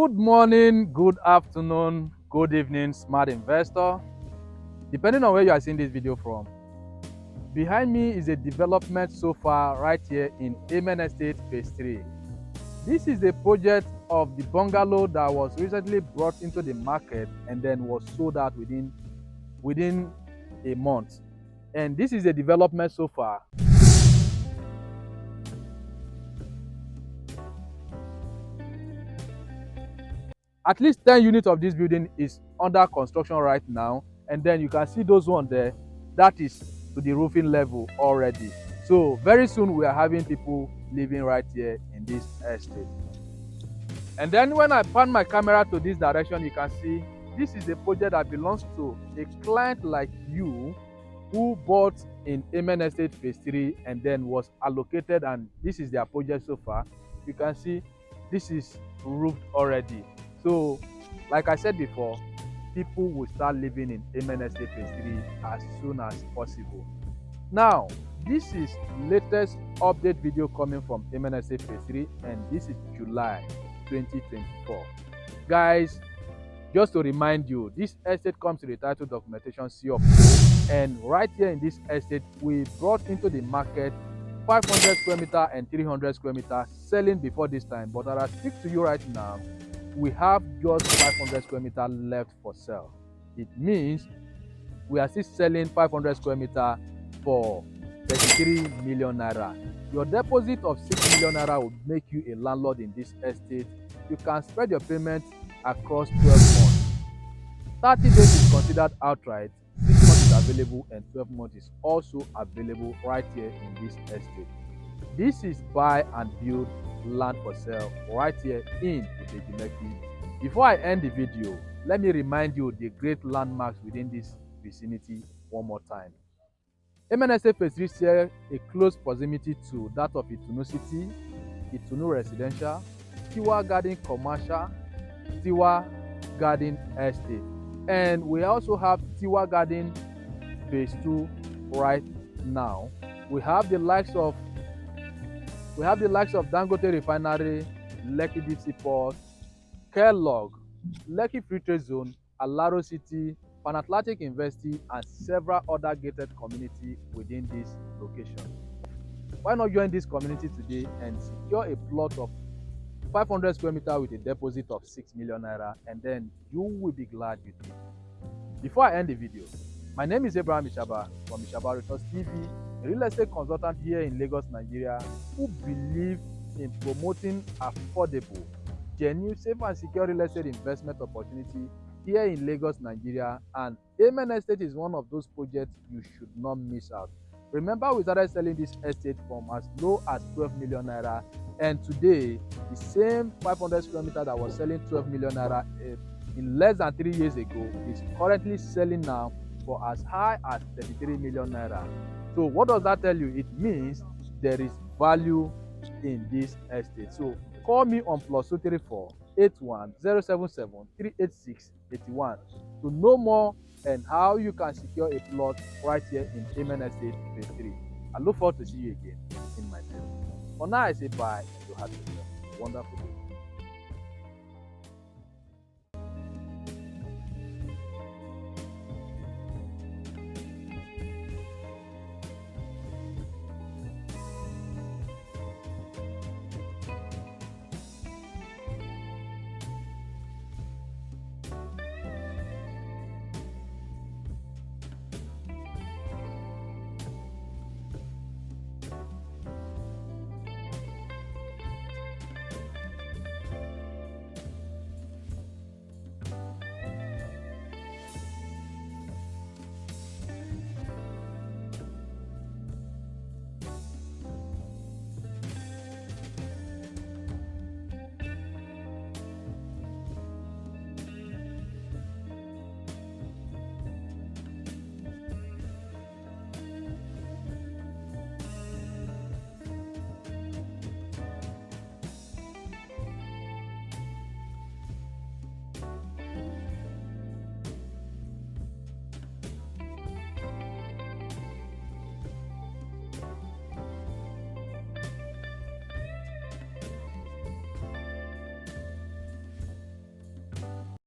Good morning, good afternoon, good evening, smart investor. Depending on where you are seeing this video from. Behind me is a development so far right here in Immerse Estate Phase 3. This is the project of the bungalow that was recently brought into the market and then was sold out within a month. And this is the development so far. At least 10 units of this building is under construction right now, and then you can see those one there, that is to the roofing level already. So very soon we are having people living right here in this estate. And then when I pan my camera to this direction, you can see this is a project that belongs to a client like you who bought in Immerse Estate Phase 3 and then was allocated, and this is their project so far. You can see this is roofed already. So like I said before, people will start living in Immerse Estate Phase 3 as soon as possible. Now, this is latest update video coming from Immerse Estate Phase 3, and this is July 2024. Guys, just to remind you, this estate comes with the title documentation C of O, and right here in this estate, we brought into the market 500 square meter and 300 square meter selling before this time. But as I speak to you right now, we have just 500 square meter left for sale. It means we are still selling 500 square meter for 33 million naira. Your deposit of 6 million naira will make you a landlord in this estate. You can spread your payment across 12 months. 30 days is considered outright, 6 months is available, and 12 months is also available right here in this estate. This is buy and build land for sale right here in ibeju, Lekki. Before I end the video, let me remind you the great landmarks within this vicinity one more time. Immerse Estate Phase 3 share a close proximity to that of Itunu City, Itunu Residential, Tiwa Garden Commercial, Tiwa Garden Estate, and we also have Tiwa Garden Phase 2 right now. We have the likes of Dangote Refinery, Lekki Deep Sea Port, Kellogg, Lekki Free Trade Zone, Alaro City, Pan Atlantic University, and several other gated communities within this location. Why not join this community today and secure a plot of 500 square meter with a deposit of 6 million naira, and then you will be glad you did. Before I end the video, my name is Ichaba from Ichaba Resource TV, a real estate consultant here in Lagos, Nigeria, who believe in promoting affordable, genuine, safe and secure real estate investment opportunity here in Lagos, Nigeria, and Immerse Estate is one of those projects you should not miss out. Remember, we started selling this estate from as low as 12 million naira, and today the same 500 square meter that was selling 12 million naira in less than 3 years ago is currently selling now for as high as 33 million naira. So what does that tell you? It means there is value in this estate. So call me on +234 81 077 386 81 to know more and how you can secure a plot right here in Immerse Estate Phase 3. I look forward to see you again in my video. For now, I say bye. You have a wonderful day.